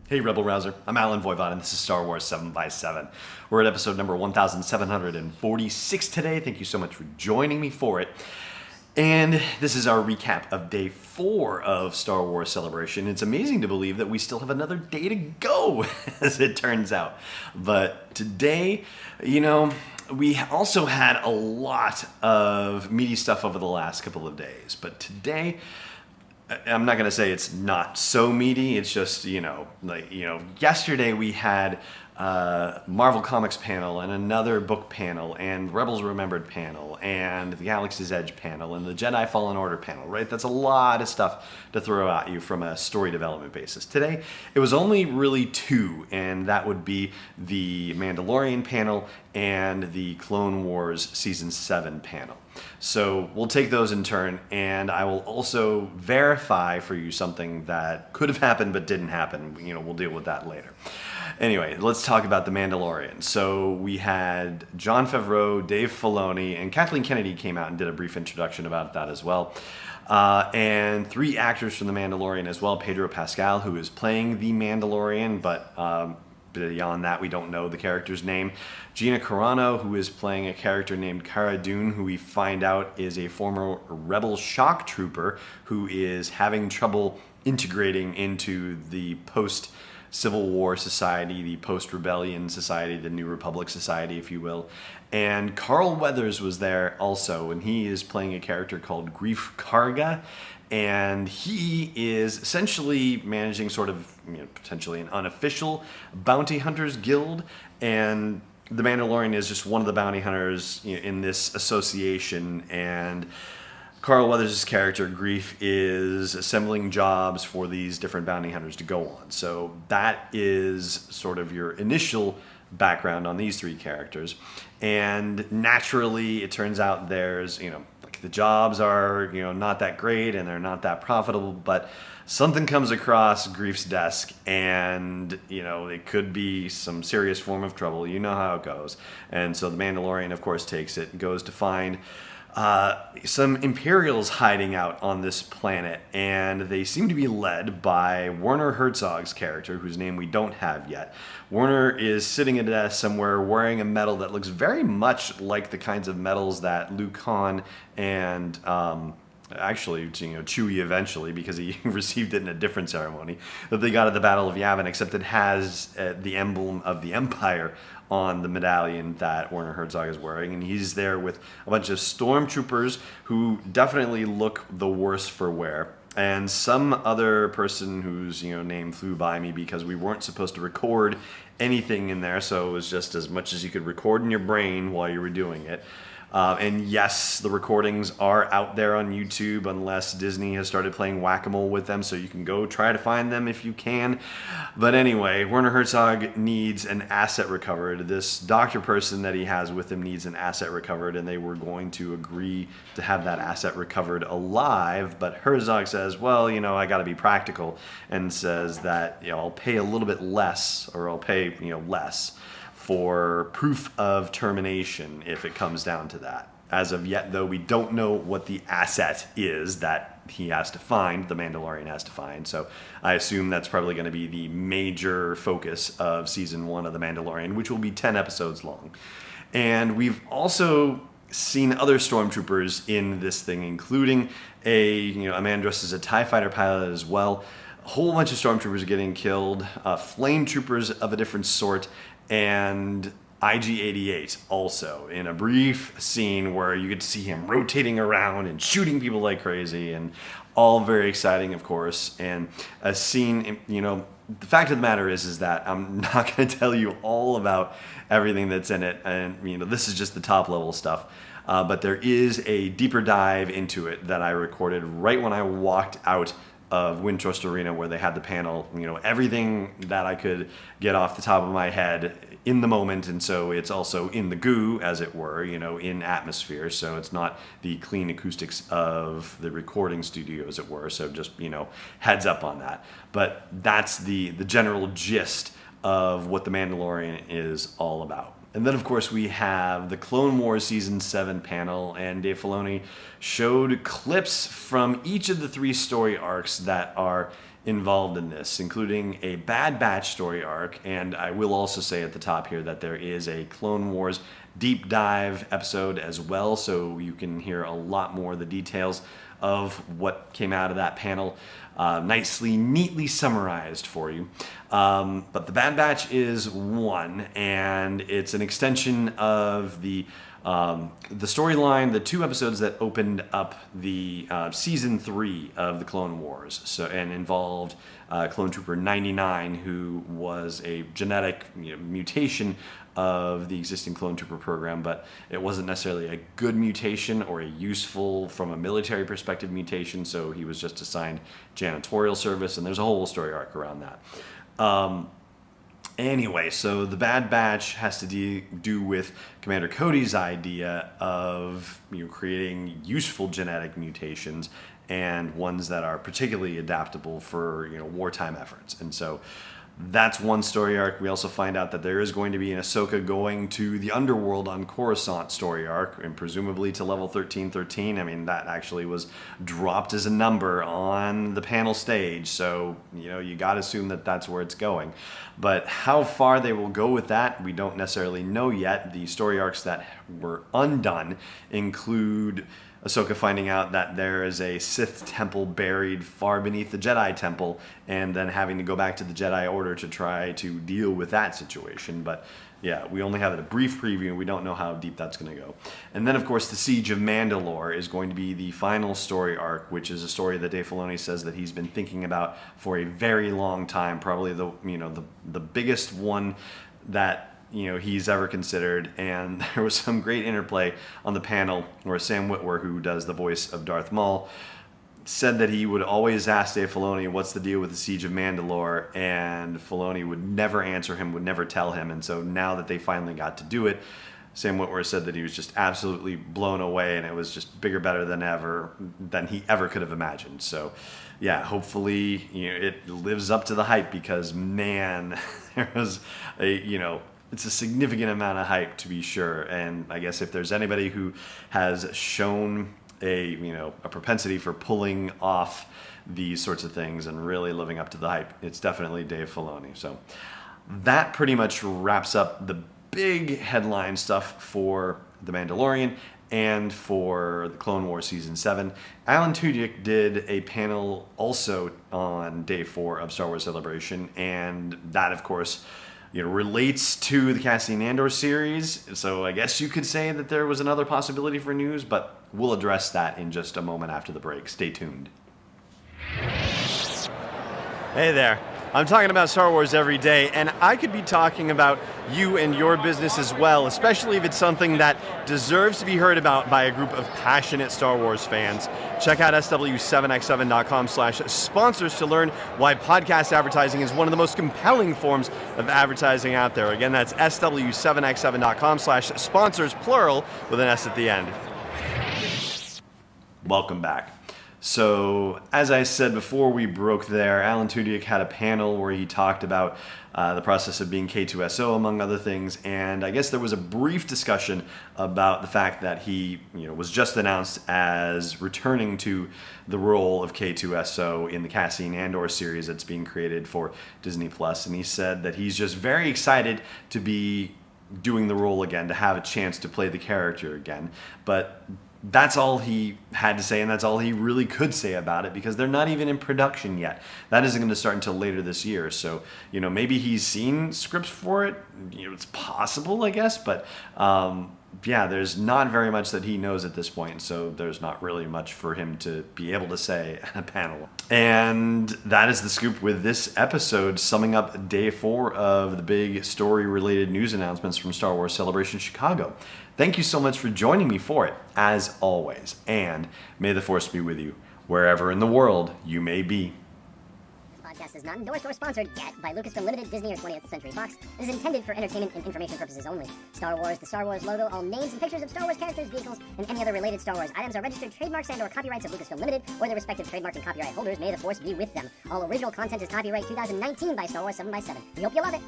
Hey Rebel Rouser, I'm Alan Voivod and this is Star Wars 7x7. We're at episode number 1746 today. Thank you so much for joining me for it. And this is our recap of day 4 of Star Wars Celebration. It's amazing to believe that we still have another day to go, as it turns out. But today, we also had a lot of meaty stuff over the last couple of days. But today, I'm not going to say it's not so meaty. It's just, yesterday we had Marvel Comics panel and another book panel and Rebels Remembered panel and the Galaxy's Edge panel and the Jedi Fallen Order panel, right? That's a lot of stuff to throw at you from a story development basis. Today, it was only really 2, and that would be the Mandalorian panel and the Clone Wars Season 7 panel. So we'll take those in turn, and I will also verify for you something that could have happened but didn't happen. We'll deal with that later. Anyway, let's talk about The Mandalorian. So we had Jon Favreau, Dave Filoni, and Kathleen Kennedy came out and did a brief introduction about that as well. And 3 actors from The Mandalorian as well. Pedro Pascal, who is playing The Mandalorian, but beyond that, we don't know the character's name. Gina Carano, who is playing a character named Cara Dune, who we find out is a former Rebel shock trooper who is having trouble integrating into the post-Civil War society, the post-rebellion society, the New Republic society, if you will. And Carl Weathers was there also, and he is playing a character called Greef Karga. And he is essentially managing sort of, potentially an unofficial bounty hunters guild. And the Mandalorian is just one of the bounty hunters in this association. And Carl Weathers' character, Greef, is assembling jobs for these different bounty hunters to go on. So that is sort of your initial background on these 3 characters. And naturally, it turns out there's, the jobs are, not that great and they're not that profitable, but something comes across Greef's desk and, it could be some serious form of trouble. You know how it goes. And so the Mandalorian, of course, takes it and goes to find some Imperials hiding out on this planet, and they seem to be led by Werner Herzog's character, whose name we don't have yet. Werner is sitting at a desk somewhere wearing a medal that looks very much like the kinds of medals that Luke Han and actually, Chewie eventually, because he received it in a different ceremony, that they got at the Battle of Yavin, except it has the emblem of the Empire on the medallion that Werner Herzog is wearing, and he's there with a bunch of stormtroopers who definitely look the worse for wear, and some other person whose name flew by me because we weren't supposed to record anything in there, so it was just as much as you could record in your brain while you were doing it. And yes, the recordings are out there on YouTube unless Disney has started playing whack-a-mole with them, so you can go try to find them if you can. But anyway, Werner Herzog needs an asset recovered. This doctor person that he has with him needs an asset recovered, and they were going to agree to have that asset recovered alive. But Herzog says, well, I got to be practical, and says that, I'll pay a little bit less, or I'll pay, less for proof of termination if it comes down to that. As of yet, though, we don't know what the asset is that he has to find, the Mandalorian has to find. So I assume that's probably going to be the major focus of Season 1 of The Mandalorian, which will be 10 episodes long. And we've also seen other stormtroopers in this thing, including a man dressed as a TIE fighter pilot as well. A whole bunch of stormtroopers getting killed, flame troopers of a different sort, and IG-88 also, in a brief scene where you get to see him rotating around and shooting people like crazy, and all very exciting, of course. And a scene, the fact of the matter is that I'm not going to tell you all about everything that's in it, and this is just the top level stuff. But there is a deeper dive into it that I recorded right when I walked out of Wintrust Arena, where they had the panel, everything that I could get off the top of my head in the moment. And so it's also in the goo, as it were, in atmosphere. So it's not the clean acoustics of the recording studio, as it were. So just, heads up on that. But that's the general gist of what The Mandalorian is all about. And then, of course, we have the Clone Wars Season 7 panel, and Dave Filoni showed clips from each of the 3 story arcs that are involved in this, including a Bad Batch story arc, and I will also say at the top here that there is a Clone Wars deep dive episode as well, so you can hear a lot more of the details of what came out of that panel, nicely, neatly summarized for you. But the Bad Batch is one, and it's an extension of the storyline, the 2 episodes that opened up the season 3 of the Clone Wars, and involved Clone Trooper 99, who was a genetic mutation of the existing Clone Trooper program, but it wasn't necessarily a good mutation or a useful from a military perspective mutation, so he was just assigned janitorial service, and there's a whole story arc around that. Anyway, so the Bad Batch has to do with Commander Cody's idea of creating useful genetic mutations and ones that are particularly adaptable for wartime efforts. And so that's one story arc. We also find out that there is going to be an Ahsoka going to the underworld on Coruscant story arc, and presumably to level 1313. I mean, that actually was dropped as a number on the panel stage, so you got to assume that that's where it's going. But how far they will go with that, we don't necessarily know yet. The story arcs that were undone include Ahsoka finding out that there is a Sith temple buried far beneath the Jedi temple, and then having to go back to the Jedi Order to try to deal with that situation. But yeah, we only have a brief preview, and we don't know how deep that's going to go. And then, of course, the Siege of Mandalore is going to be the final story arc, which is a story that Dave Filoni says that he's been thinking about for a very long time, probably the biggest one that he's ever considered. And there was some great interplay on the panel where Sam Witwer, who does the voice of Darth Maul, said that he would always ask Dave Filoni, what's the deal with the Siege of Mandalore? And Filoni would never answer him, would never tell him. And so now that they finally got to do it, Sam Witwer said that he was just absolutely blown away, and it was just bigger, better than he ever could have imagined. So yeah, hopefully it lives up to the hype, because man, there was it's a significant amount of hype, to be sure. And I guess if there's anybody who has shown a propensity for pulling off these sorts of things and really living up to the hype, it's definitely Dave Filoni. So that pretty much wraps up the big headline stuff for The Mandalorian and for the Clone Wars Season 7. Alan Tudyk did a panel also on Day 4 of Star Wars Celebration, and that, of course, relates to the Cassian Andor series. So I guess you could say that there was another possibility for news, but we'll address that in just a moment after the break. Stay tuned. Hey there. I'm talking about Star Wars every day, and I could be talking about you and your business as well, especially if it's something that deserves to be heard about by a group of passionate Star Wars fans. Check out sw7x7.com/sponsors to learn why podcast advertising is one of the most compelling forms of advertising out there. Again, that's sw7x7.com/sponsors, plural, with an S at the end. Welcome back. So, as I said before we broke there, Alan Tudyk had a panel where he talked about the process of being K2SO, among other things, and I guess there was a brief discussion about the fact that he was just announced as returning to the role of K2SO in the Cassian Andor series that's being created for Disney+, and he said that he's just very excited to be doing the role again, to have a chance to play the character again, but that's all he had to say, and that's all he really could say about it, because they're not even in production yet. That isn't going to start until later this year. So, maybe he's seen scripts for it. It's possible, I guess, but yeah, there's not very much that he knows at this point, so there's not really much for him to be able to say at a panel. And that is the scoop with this episode, summing up Day 4 of the big story-related news announcements from Star Wars Celebration Chicago. Thank you so much for joining me for it, as always, and may the Force be with you, wherever in the world you may be. This podcast is not endorsed or sponsored yet by Lucasfilm Limited, Disney, or 20th Century Fox. It is intended for entertainment and information purposes only. Star Wars, the Star Wars logo, all names and pictures of Star Wars characters, vehicles, and any other related Star Wars items are registered trademarks and/or copyrights of Lucasfilm Limited or their respective trademark and copyright holders. May the Force be with them. All original content is copyright 2019 by Star Wars 7x7. We hope you love it.